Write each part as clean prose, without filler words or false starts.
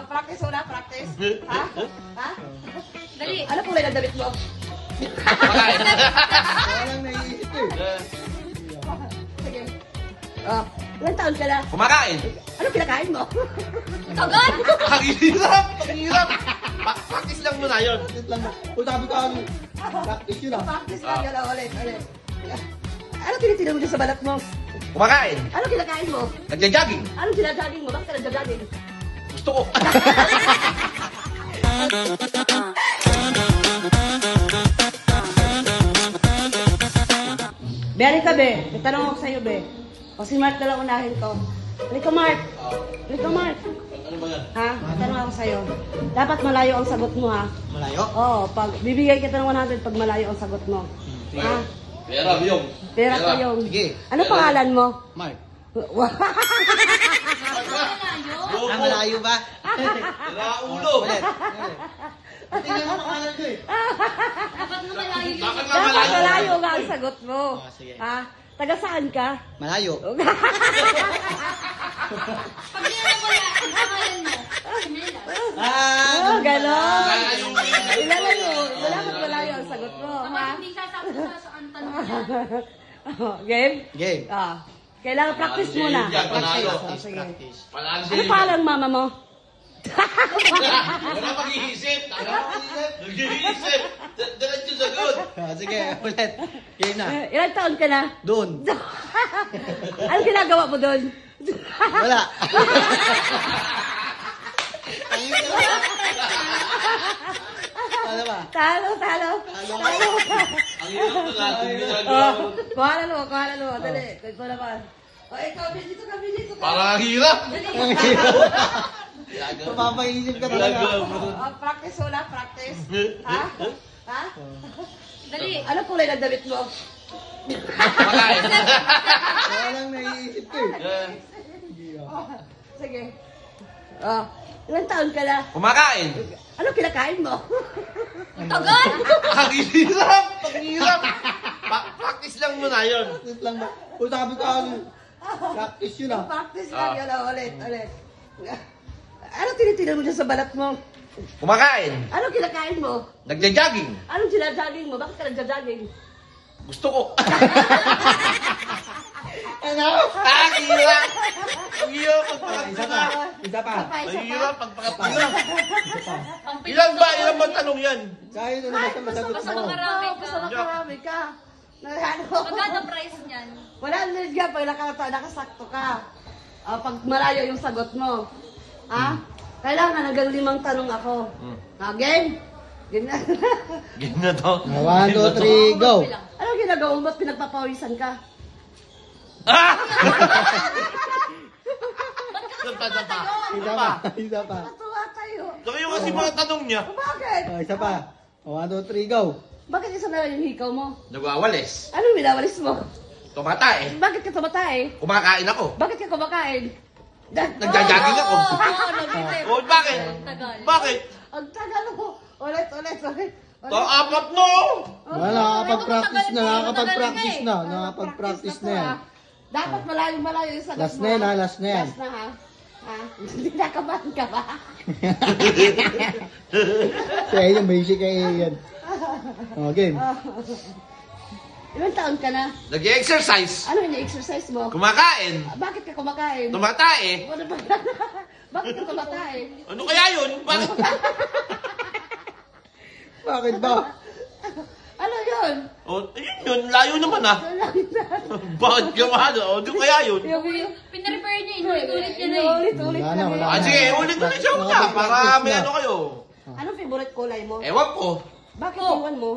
Practice muna, practice. Ha? Ha? Dali. Ano kulay ng damit mo? Kumakain. Walang naiisip eh. Sige. Ilang taon ka na? Kumakain. Ano kinakain mo? Kagat! Ang hirap! Ang hirap! Practice lang muna yun. Bakit lang na? Kung sabi ko ano, practice yun ah. Practice lang yun. Ulit, ulit. Ano tinitignan mo dyan sa balat mo? Kumakain. Ano kinakain mo? Nagja-jogging. Anong ginajaging mo? Bakit ka nagja-jogging? Gusto ko. Be, halika be. May tanong ako sa'yo be. O si Mark na lang unahin ko. Halika Mark. Halika Mark. Ano ba yan? Ha? May tanong ako sa'yo. Dapat malayo ang sagot mo ha. Malayo? Oo, pag bibigay kita ng 100 pag malayo ang sagot mo. Ha? Pera, yung. Pera ko yung. Sige. Ano pangalan mo? Mark. Bobo. Malayo ba? Pera, ulo. Ulit. Tingnan mo pangalan ko eh. Dapat mo malayo yun. Bakit nga Dapat malayo? malayo nga ang sagot mo. Sige. Ha? Taga saan ka? Malayo. Pag nila wala, ang pangalan mo. Simelas. Oh, gano'n. Malayo. Ilalayo. Dapat malayo ang sagot mo. Kapag Ha? hindi sasakto sa ang tanong niya. Game? Game. Kailangan practice Sige, muna. yan, panalo. Practice, Sige. practice. Panalo Ano pangalan mama mo? Wala pag-iisip. Nag-iisip. Diretso sagot. Sige, ulit. Game na. Ilang taon ka na? Doon. Ano ginagawa mo doon? Wala. Ano ba? Talo, talo. Talo. Ang hirap na natin Oh, ginagawa. kuhanan mo. Dali. Ito naman. O, ikaw, dito ka, dito ka. Parang ang hirap. Mapapaisip ka talaga. Practice muna, practice. Ha? Ha? Dali. Ano kulay ng damit mo? Kumakain. Walang naiisip ko eh. Sige. Ilang taon ka na? Kumakain. Ano kinakain mo? Kagat! Ang hirap. Ang hirap. Practice lang muna yun. Practice lang ba? Kung sabi ko ano, practice yun ah. Practice lang yun. Ulit, ulit. Ano tinitignan mo dyan sa balat mo? Kumakain. Ano kinakain mo? Nagja-jogging. Anong ginajaging mo? Bakit ka nagja-jogging? Gusto ko. Ano? Ang hirap. Ang hirap. Isa pa. Isa pa. Ang hirap. Pagpakapila. Isa pa. Ilan ba? Ilan ba tanong yan? Kaya yun na basta masagot basta mo. marami ka. Basta makarami ka. Ano? Magkano price niyan? Wala na nga pag nakasakto ka. Pag malayo yung sagot mo. Ha? Kailangan hanggang 5 tanong ako. Game? Game na. Game na to. 1, 2, 3, go. Ano ginagawa mo? Ba't pinagpapawisan ka? Ah! Sapa. Isa pa. Isa pa. Natuwa tayo. Saka yung kasi mga tanong niya. Bakit? Isa pa. 1, 2, 3, go. Bakit isa na lang yung hikaw mo? Nagwawalis. Anong minawalis mo? Tumatae. Bakit ka tumatay? Kumakain ako. Bakit ka kumakain? Nagja-jogging ako. Oo, nag-isip. Oh, bakit? Tagal. Bakit? Ang tagal mo. Ulit. To apat no! Wala, nakakapag-practice na. Nakakapag-practice na. Nakakapag-practice na yan. Dapat malayo yung sagot Last mo. na yan ha, last na yan. Last na ha. Hindi nakabahan ka ba? Kaya yun, basic kaya yan. Oh, game. Ilang taon ka na? Nag-exercise. Ano yung exercise mo? Kumakain. Bakit ka kumakain? Tumatae. Ano ba? Bakit ka tumatay? Ano kaya yun? Bakit? Bakit ba? Ano yun? Oh, yun. Layo naman ah. Bakit gawaan? O, doon kaya yun? Pinarepair niya, inulit-ulit niya na eh. Ulit-ulit Wala na, lang wala eh. Ah, sige, ulit-ulit siya muna. Para may ano kayo. Anong favorite kulay mo? Ewan ko. Bakit iwan mo?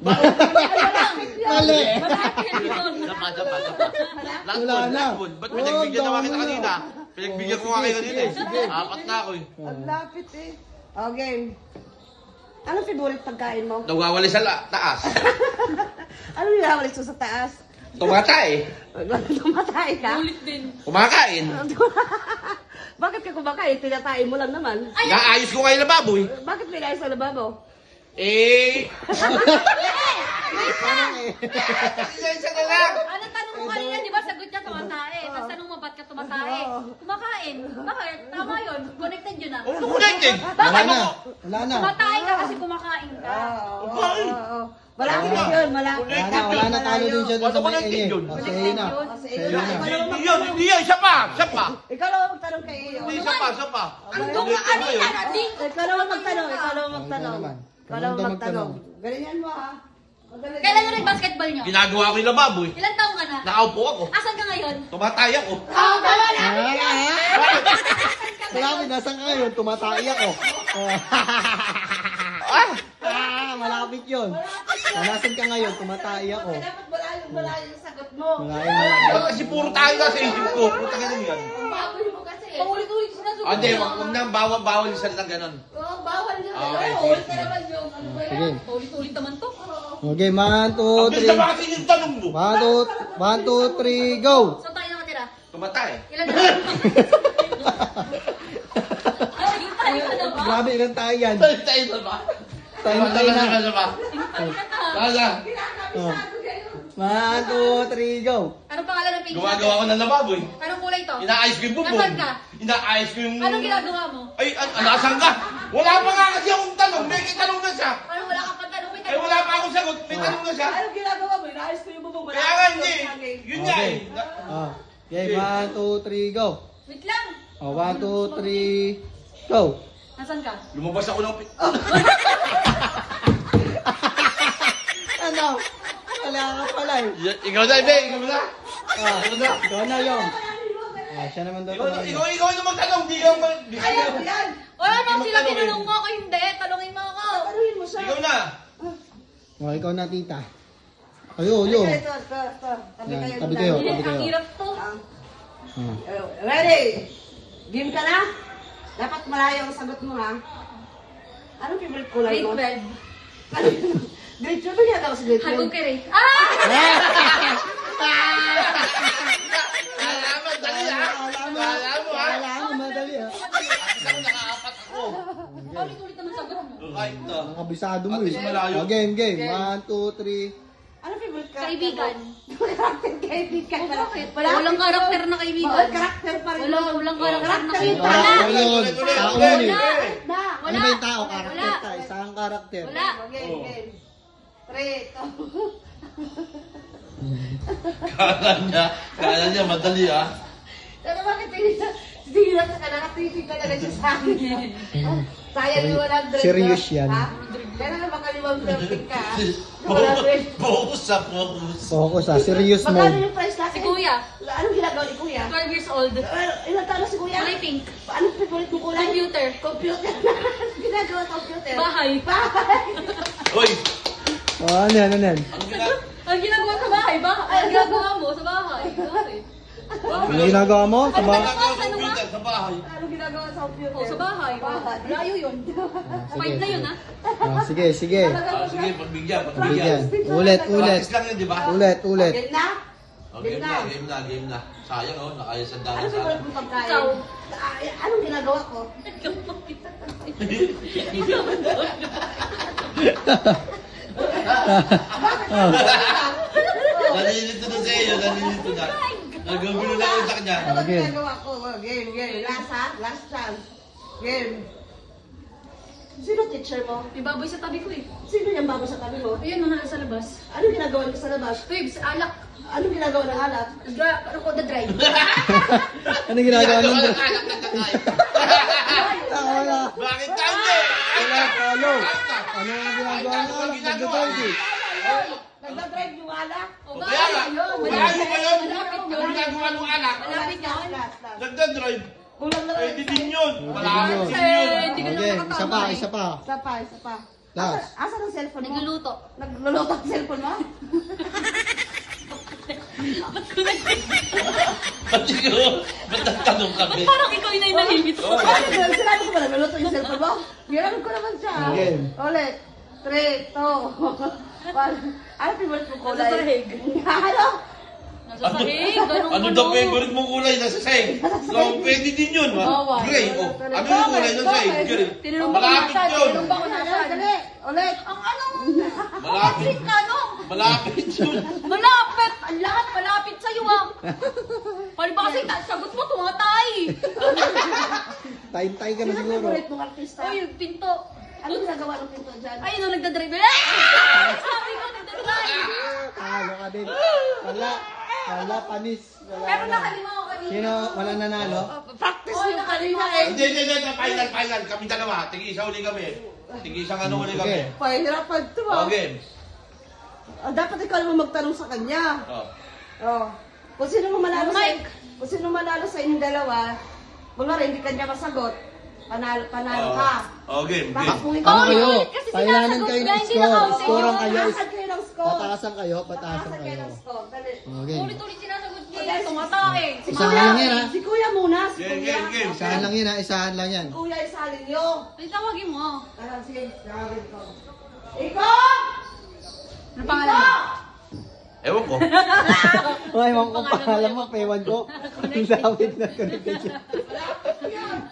Mali. Sapa. Last Wala one, na. last one. Ba't pinagbigyan naman kita dami na. kanina? Pinagbigyan ko nga kayo kanina eh. Sige. Apat na ako eh. Ang lapit eh. Okay. Anong favorite pagkain mo? Nagwawali sa taas. Ano nilawalis mo sa taas? Tumatae. Tumatay ka? Ulit din. Kumakain. Bakit ka kumakain? Tinatain mo lang naman. Naayos ko kayo lababo eh. Bakit may nais sa lababo? Eh. May isa! Isa na lang. Anong tanong mo? Yung kanina, di ba, sagot niya tumatae. Tapos tanong mo, ba't ka tumatae? Kumakain. Bakit? Tama yun. Connected yun ah. Ano connected? Wala na. Wala na. Tumatae ka kasi kumakain ka. Malapit na yun, malapit. Wala na. Talo din siya doon sa may Connected enye. yun. Kasi yun na. Sa'yo na. Hindi yan, isa pa. Ikaw naman magtanong kay iyo. Hindi, isa pa. Ang tunga kanina natin. Ikaw naman magtanong. Ikaw naman Ikaw magtanong. naman. Ikaw naman Ikaw magtanong. magtanong. Ganyan mo ha. Magaling. Kailan nyo nag-basketball nyo? Ginagawa ko yung lababo eh. Ilan taong ka na? Nakaupo ako. Asan ka ngayon? Tumatay ako. Salamat, nasan ka ngayon? Tumatay ako. Malapit yun. Nasan ka ngayon? Tumatay ako. Dapat malayo yung sagot mo. Malayo. Kasi puro tayo na sa isip ko. Puta ganun yan. Ang baboy mo kasi. Paulit-ulit sinasagot. Hindi, huwag nang bawal yung salita ganun. Bawal yun. Okay, Oo, sige. ulit ka naman yung ano ba yan? Sige. Paulit-ulit naman to. Okay, 1, 2, Ang ganda 3. ba kasi yung tanong mo? 1, 2, 3, go! Saan tayo nakatira? Tumatay. Ilan na? Yung tayo ka na ba? Grabe, ilan tayo yan? Tayo na ba? Tayo na. Tayo na ba? Kaya, Oh. 1, 2, 3, go! Anong pangalan ng page gumagawa ko ng lababo eh. Anong kulay to? Inaayos ko yung bubong. Nasaan ka? Inaayos ko yung... Anong ginagawa mo? Ay, nasaan ka? Wala pa nga kasi akong tanong. May tanong na siya. Ano wala kang pagtanong? May Ay, wala pa akong sagot. May tanong na siya. Anong ginagawa mo? Inaayos ko yung bubong. Kaya nga hindi. Yun nga Okay. eh. Oh. Okay, 1, 2, 3, go! Wait lang. Oh, 1, 2, 3, go! Nasaan ka? Lumabas ako ng... Ano? Wala ka pala eh. Ikaw na, Ibe. Ikaw na. Ah, ikaw na yun. Ah, siya naman daw. Ikaw na magtanong. Di ka mag... Yan. Wala naman sila Magtanong eh. tinanong mo ako hindi. Tanungin mo ako. Tanuhin mo siya. Ikaw na. Oh, ikaw na, tita. Ayo. Ito. Tabi Yan, kayo. tabi kayo. Ang hirap to. Ready? Game ka na? Dapat malayo ang sagot mo ha. Anong favorite kulay mo? Grade 12. Grade 12 ba niya daw sa grade 12? Hagog ka rin. Ah! Alaman, dali ah. Alam mo ah. Wala mo, madali ah. Isang nakaapat ako. Paulit-ulit naman sagot mo. Ay, ito. Nakabisado mo At eh. least malayo. Oh, game. 1, 2, 3. Anong favorite ka? Kaibigan. Kaibigan. Bakit? Walang karakter na kaibigan. Karakter pa rin. Walang karakter na Karakter kaibigan. yun. Ayun, tao yun eh. Na. Ano ba yung tao? Karakter Wala. tayo. Isang karakter. Wala. Game. 3, 2. Kala niya, madali ah. Pero bakit hindi na ka nakatitig talaga siya sa akin? Sayang yung 100. Serious yan. Ha? Kaya na baka 500 ka. 100. Focus sa focus. Focus ah. Serious Magkano mode. yung price natin? Si Kuya. Anong ginagawa ni Kuya? 12 years old. Ilang taon na si Kuya? Kulay pink. Anong favorite mo kulay? Computer. Computer. Anong ginagawa sa computer? Bahay. Bahay. Hoy! Oh, ano yan? Ang ginagawa sa bahay. Ang ginagawa mo sa bahay. Bakit? Ano ginagawa mo? Sa ba? Computer sa bahay. Anong ginagawa sa computer? Oh, sa bahay. Bahay. Layo yun. Five na yun, ha? Ah, sige. Sige, pagbigyan. Bigyan. Ulit. Practice lang yun, di ba? Ulit. Game na? Game na. Sayang oh, nakaya sa daan Anong sa favorite mo pagkain? Ikaw. Anong ginagawa ko? Nalilito na sa iyo, nalilito na. Nagagano na ako sa kanya. Ano Okay. ginagawa ko? Game. Last ha? Last chance. Game. Sino teacher mo? May baboy sa tabi ko eh. Sino yung bago sa tabi mo? Ayun, mga nasa labas. Anong ginagawa niyo sa labas? Babes, alak. Anong ginagawa ng alat? Ano ko, the drive. Ano ginagawa nun? Anak na kakain. Wala. Bakit tayo? Wala. Follow. Ano ang ginagawa ng alak? Nagdadrive eh. Nagdadrive yung alat? O, Kaya nga, Malapit kaya mo ba yun? Malapit Ang yun. ginagawa ng anak, Malapit yun. Last. nagdadrive. Kulang na Pwede din yun. Malapit din Eh, yun. hindi ka Okay, naman isa pa. Isa pa. Last. Asan ang cellphone mo? Nagluluto. Nagluluto ang cellphone mo? Ba't ikaw? Ba't nagtanong kami? Parang ikaw yung nahihilit ko. Sinabi ko ba nagluluto yung cellphone mo? Ginamit ko naman siya. Game. Ulit. 3, 2, 1. Ano favorite mo kulay? Nasa sahig. Ano? Nasa sahig. Ganun Ano daw favorite mong kulay? Nasa sahig. So, pwede din yun, ha? Bawal. Gray, oh. Ano yung kulay ng sahig? Gray. Tinanong mo kung Malapit nasaan. yun. Tinanong ba kung nasaan? Dali. Ulit. Ang ano mo? Malapit. Patrick, ano? Malapit yun. Malapit! Ang lahat malapit sa'yo Paano ba kasi sagot mo, tumatay? Tay-tay ka na Sino siguro. favorite mong artista? Ay, yung pinto. Ano ginagawa ng pinto dyan? Ay, nung nagdadrive. Ah! Sabi ko, nagdadrive. Talo ka din. Wala, panis. Wala Pero na. nakalima ko kanina. Sino walang nanalo? Practice yung kanina eh. Hindi. Final. Kami dalawa. Tig-isa uli kami. Tig-isang ano uli kami. Okay. Pahirapan to ah. Okay. Dapat ikaw naman magtanong sa kanya. Oh. Oh. Kung sino mo manalo sa Mike. kung sino manalo sa inyong dalawa, wala hindi kanya masagot. Panalo ka. Okay. Bakit kung Ano ikaw Oh, kayo? ulit kasi Kailangan sinasagot kayo na, ng hindi score. naka-out Scorean eh. kayo. Pataasan kayo ng score. Pataasan kayo. Pataasan kayo ng score. Dali. Okay. Ulit-ulit sinasagot niya. Tumatay. Si Isahan Kuya, lang yan, ha? si Kuya muna. Si Game, Kuya. game. Isahan lang yan ha. Isahan lang yan. Si Kuya isalin nyo. Ay, tawagin mo. Sige, tawagin ko. Ikaw! Ano pangalan mo? Ewan ko. Ay, mga kong pangalan mo. Pewan ko. Lapit na connected siya.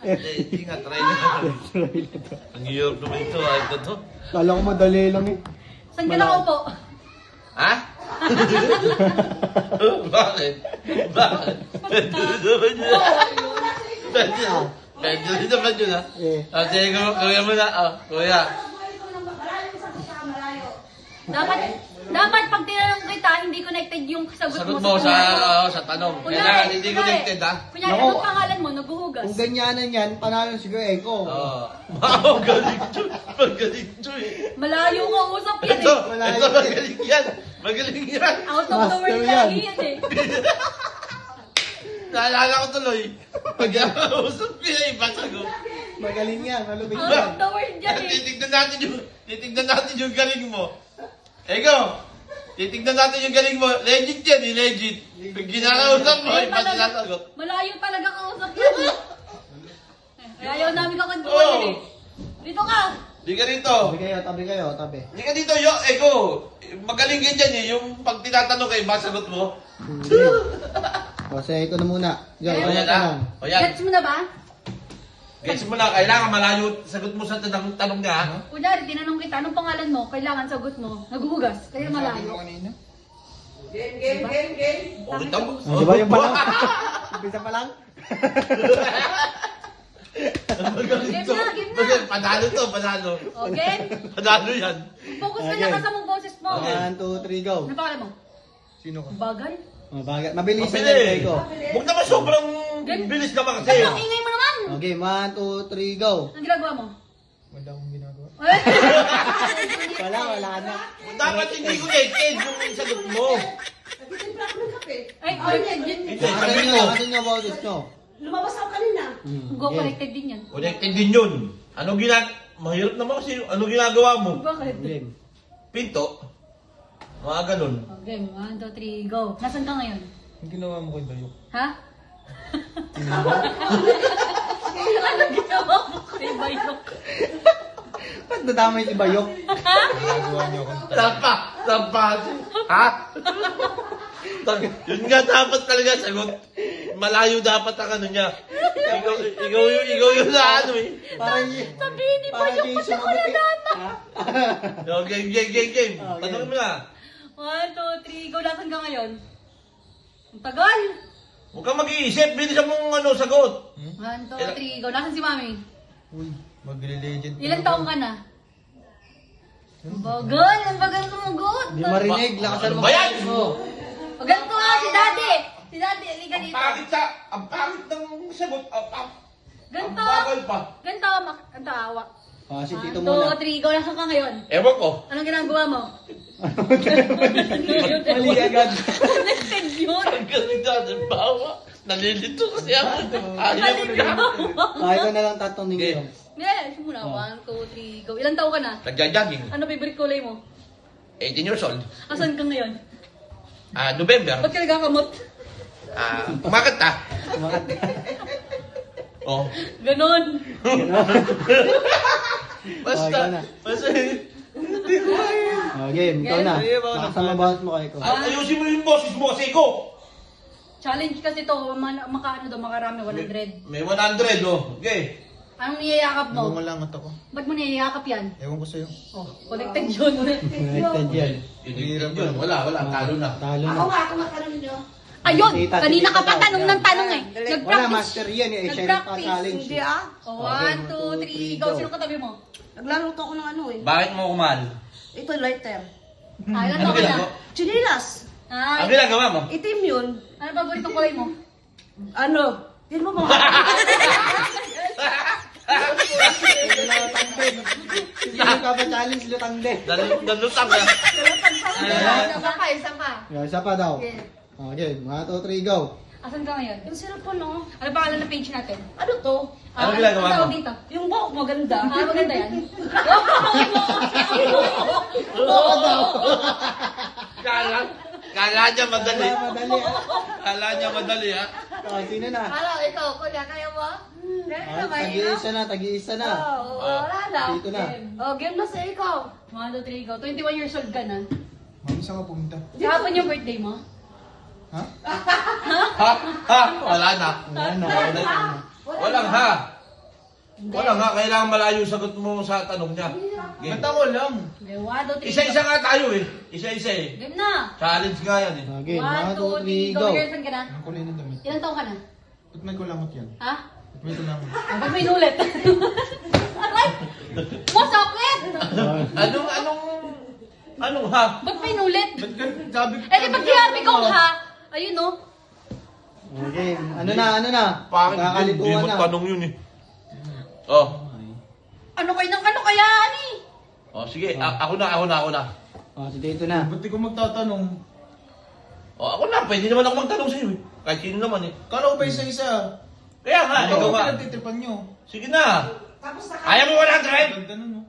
Hindi nga, try na. Ang hirap naman ito. Ito to. Kala ko madali lang eh. Saan ka nakaupo? Ha? Bakit? Pwede naman yun. Pwede naman yun ha. Eh. Sige, kuya mo na. Kuya. Malayo sa malayo. Dapat pag tinanong kita, hindi connected yung sagot Sagot mo mo sa sa tanong. Kailangan hindi connected ha. Kunyari, Nako. anong pangalan mo? Naghuhugas. Kung ganyanan yan, panalo siguro Eko. Wow, galing to. Magaling to eh. Malayo ka usap yan Ito, eh. ito magaling yan. Magaling yan. Out of the Master world yan. lagi yan eh. Naalala ko tuloy. Pag usap niya, iba sagot. Magaling yan. Malupit Out yan. of the world yan eh. Titignan natin yung galing mo. Ego, titignan natin yung galing mo. Legit yan, legit. Pag ginakausap mo, Ayun iba talaga. sinasagot. Malayo talaga kausap yan eh. Ay, ayaw namin kakantuan Oo. yan eh. Dito ka. Di ka rito. Tabi kayo, tabi. Di ka dito, Ego. Magaling ka dyan eh. Yung pag tinatanong kayo, ba sagot mo? Hindi. O, sa Eko na muna. Diyan, O yan ka ah. lang. O yan. Gets mo na ba? Gets mo na, kailangan malayo. Sagot mo sa tanong niya. ha? Kunyari, tinanong kita, anong pangalan mo? Kailangan sagot mo. Naghuhugas. Kaya malayo. Game. O, kita mo. Oh, di ba yung pa lang? Umpisa pa lang? Magaling to. Game na. Panalo to, panalo. O, game? Panalo yan. Focus ka Okay. na sa mong boses mo. 1, 2, 3, go. Ano pangalan mo? Sino ka? Bagal? Oh, bagay. Mabilis na Mabilis. yan, Eko. Huwag naman sobrang bilis naman kasi. Ay, ang ingay mo naman! Okay, 1, 2, 3, go. Anong ginagawa mo? Wala akong ginagawa. Ay! Wala na. Dapat hindi connected yung sagot mo. Nagtitimpla ako ng kape. Ay, connected yun. Ano nyo, boses nyo? Lumabas ako kanina. Go connected din yan. Connected din yun. Mahirap naman kasi ano ginagawa mo? Bakit? Game. Pinto. Mga ganun. Okay, 1, 2, 3, go. Nasaan ka ngayon? Ang ginawa mo kay Bayok? Ha? Ano ginawa mo kay Bayok? Ba't nadamay si Bayok? Tapa. Ha? Yun nga dapat talaga sagot. Malayo dapat ang ano niya. Ikaw yung na ano eh. Parang Sabihin ni parang Bayok yung pa siya sumagot eh. kuladana. Yo, game. Okay. Tanongin mo na. 1, 2, 3, go. Nasaan ka ngayon? Ang tagal. Huwag kang mag-iisip. Bilisan mong ano, sagot. 1, 2, 3, go. Nasaan si Mami? Uy, mag-legend. Ilang taong ka na? Ang bagal sumugot. Di marinig, lakasan Ano mo. ba yan? O ganito nga, si Daddy. Si Daddy, halika dito. Ang pangit ng sagot. Ganito. Ang bagal pa. Ganito, ang tawa. Ah, si Tito 1, muna. 2, 3, go. Nasaan ka ngayon? Ewan ko. Anong ginagawa mo? Mali agad. Connected yun. Ang galing natin. Bawa. Nalilito kasi ako. Ayaw mo na. Ay, ko na lang tatanungin Okay. ko. Yes, muna. 1, 2, 3, go. Ilang taon ka na? Nagja-jogging. Ano favorite kulay mo? 18 years old. Asan ka ngayon? November. Ba't ka nagkakamot? Kumakanta. Kumakat. Oh. Ganon. Basta. ikaw na. Basta. Oh, game, ikaw na. Lakasan mo boses mo kay ko. Ayusin mo yung boses mo kasi ko. Challenge kasi to, makaano daw, makarami, 100. May 100 oh. Okay. Anong niyayakap mo? Nangungulangat ako. Ba't mo niyayakap yan? Ewan ko sa'yo. Oh, connected yun. Connected yan. Yun. Wala. Talo na. Talo Ako na. nga tanongin nyo. Ayun, Tita, kanina ka pa tita, tanong yan. ng tanong eh. Dali. Wala, Nag-practice. master yan eh. Sheriff pa Nag-practice. challenge. Hindi ah. Oh, Okay, 1, 2, 3, go. go. Sino katabi mo? Naglaro to ako ng ano eh. Bakit mo kumahal? Ito lighter. Ilan Ano taon ka na? ginagawa? Chinilas. Ang Ay, ginagawa mo? Itim yun. ano paboritong kulay mo? Ano? Yun mo mga. Sino ka pa challenge lutang din? Dalutang ka. Isa pa. Yan, isa pa daw. Okay. Okay, 1, 2, 3, go. Asan ka ngayon? Yung sila po no. Ano pangalan ng page natin? Ano to? Ano ginagawa ang tawag mo? dito? Yung buhok maganda. Maganda yan. Kala niya madali. Madali ah. Kala niya madali ha. Oh, sino na? Ano, ikaw, kuya, kaya mo? Ah, tag-iisa na, tag-iisa na. Oo, wala na. Dito na. Oh, game na sa ikaw. 1, 2, 3, go. 21 years old ka na. Mami, saan ka pumunta? Kahapon yung birthday mo? Ha? Ha? Ha? Wala na. Wala na, wala na. Walang ha. Walang ha. Kailangan malayo yung sagot mo sa tanong niya. Game. mo lang. Okay, 1, 2, 3, Isa-isa nga tayo eh. Isa-isa eh. Game na. Challenge nga yan eh. Okay, 1, 2, 3, 1, 2, 3, go. go. May girlfriend ka na? Ang kulay ng damit. Ilang taon ka na? Ba't may kulangot yan? Ha? Ba't may kulangot? Ba't may inulit? Aray! Masakit! Anong ha? Ba't may inulit? Sabi Eh di pag sinabi kong ha, ayun no. Okay, ano na? Bakit hindi Kakalituan mo na. tanong yun eh. Oh. Ano kayo ng ano kaya, ani? Oh, sige. Ako na. Oh, si Tito na. Ba't di ko magtatanong? Oh, ako na. Pwede naman ako magtanong sa iyo eh. Kahit sino naman eh. Kala ko pa isa-isa. Kaya nga, ikaw Ikaw nga. pinagtitripan nyo. Sige na. Tapos na Ayaw mo 100? Ganda nun, no?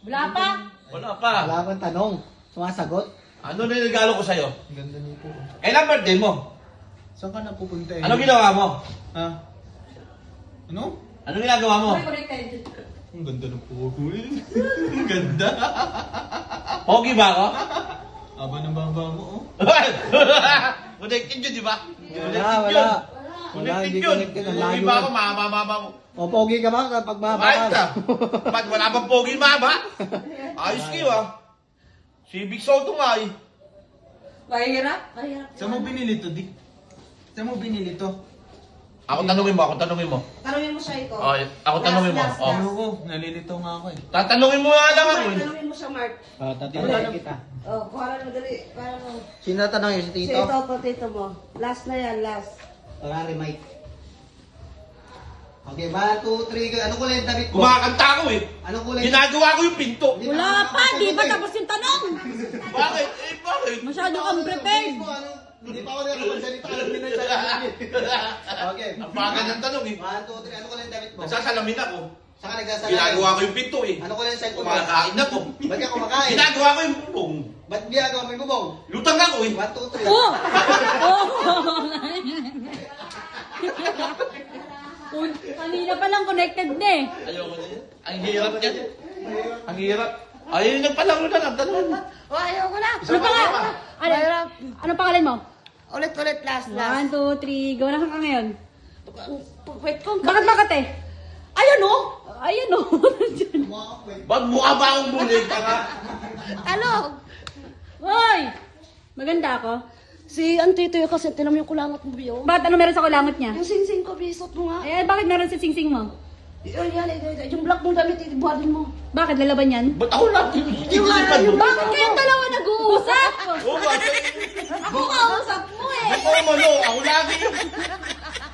Wala pa. Wala pa. Wala pang tanong. Sumasagot. Ano na yung regalo ko sa'yo? Ang ganda nito. Kailan birthday mo? Saan ka napupunta eh? Ano ginawa mo? Ha? Ano? Ano ginagawa mo? Connected. Ang ganda ng puko eh. Ang ganda. Pogi ba ako? Aba ng baba mo, oh. Connected yun, di ba? Wala. Wala, Connected hindi yun. connected. Ang Pogi layo ba na. ako? Mama mo. O, pogi ka ba kapag mahaba Ayos ka? ka. Ba't wala bang pogi mama? Ayos kayo ah. Si Big Soto nga eh. Mahirap? Mahirap. Saan mo binili to, Di? Saan mo binili to? Ako tanungin mo. Tanungin mo siya ikaw. Oh, ako tanungin mo. Last, Oh. Ano ko? Nalilito nga ako eh. Tatanungin mo nga lang ako eh. Tanungin mo siya, Mark. Oh, tatanungin kita. Oh, kuha mo dali. Para mo. Sino tatanungin? Si Si Tito? ito, tito mo. Last na yan, last. Wala, Mike. Okay, 1, 2, 3, go. Anong kulay ng damit mo? Kumakanta ako eh. Anong kulay? Ginagawa ko yung pinto. Wala pa, di ba tapos yung tanong? Bakit? Bakit? Masyado kang prepared. Hindi pa ako nakapagsalita. Alam niyo na siya. Okay. Ang bagal ng tanong eh. 1, 2, 3. Anong kulay ng damit mo? Nagsasalamin ako. Saan ka nagsasalita? Ginagawa ko yung pinto eh. Anong kulay ng cellphone mo? Kumakain ako. Ba't ka kumakain? Ginagawa ko yung bubong. Ba't ginagawa mo yung bubong? Lutang ako eh. 1, 2, 3. Oh! Oh! Kanina pa lang connected na eh. Ayoko na yan. Ang hirap yan. Ang hirap. Ayun yung palaro na lang. Tanong. Oh, ayaw ko na. Ano pangalan? Ano pangalan mo? Ulit, last, last. 1, 2, 3, go na ka ngayon. Wait, kung Bakit Makate? Ayan o! Ayan o! Ba't mukha ba akong bulig ka nga? Ano? Hoy! Maganda ako. Si Antito yung kasi tinam yung kulangot mo biyo. Bakit ano meron sa kulangot niya? Yung sing-sing ko, bisot mo nga. Eh, bakit meron sa singsing mo? Yung black mong damit, ibuhatin mo. Bakit lalaban yan? Ba't ako lang? Tinilipan mo. Bakit kayong dalawa nag-uusap? Oo ba? Ako kausap mo eh! Ako mano. Ako lagi.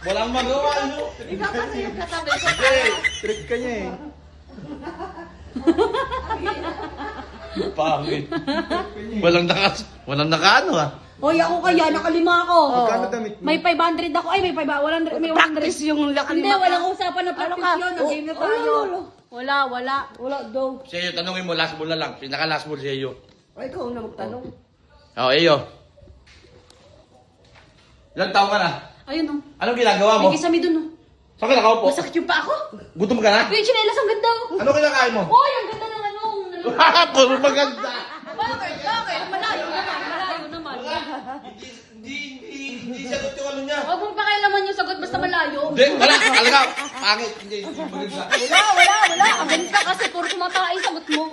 Walang magawa. Ano? Ikaw kasi yung katabi ko. Hey. Trick ka niya eh. Pangit. Walang nakaano ah. Hoy, ako kaya, nakalima ako. Magkano damit mo? May 500 ako. Ay, may 500. May 100. Practice yung laki Hindi, walang usapan na practice ka? yun. Nag-game na tayo. Wala. Wala daw. Sa'yo, tanongin mo. Last ball na lang. Pinaka last ball sa'yo. O, ikaw na magtanong. Oo, iyo. Ilang taon ka na? Ayun o. Anong ginagawa mo? May kisame dun o. Saan ka nakaupo? Masakit yung pa ako. Gutom ka na? Yung chinelas ang ganda o. Ano kinakain mo? Hoy, ang ganda ng ano. Puro maganda. Bakit? Bakit? Malayo naman. Malayo naman. Hindi sagot yung ano niya. Huwag mong pakialaman yung sagot basta malayo. Hindi, wala. Talaga. Pangit. Hindi maganda. Wala. Ang ganda kasi puro tumatay sagot mo.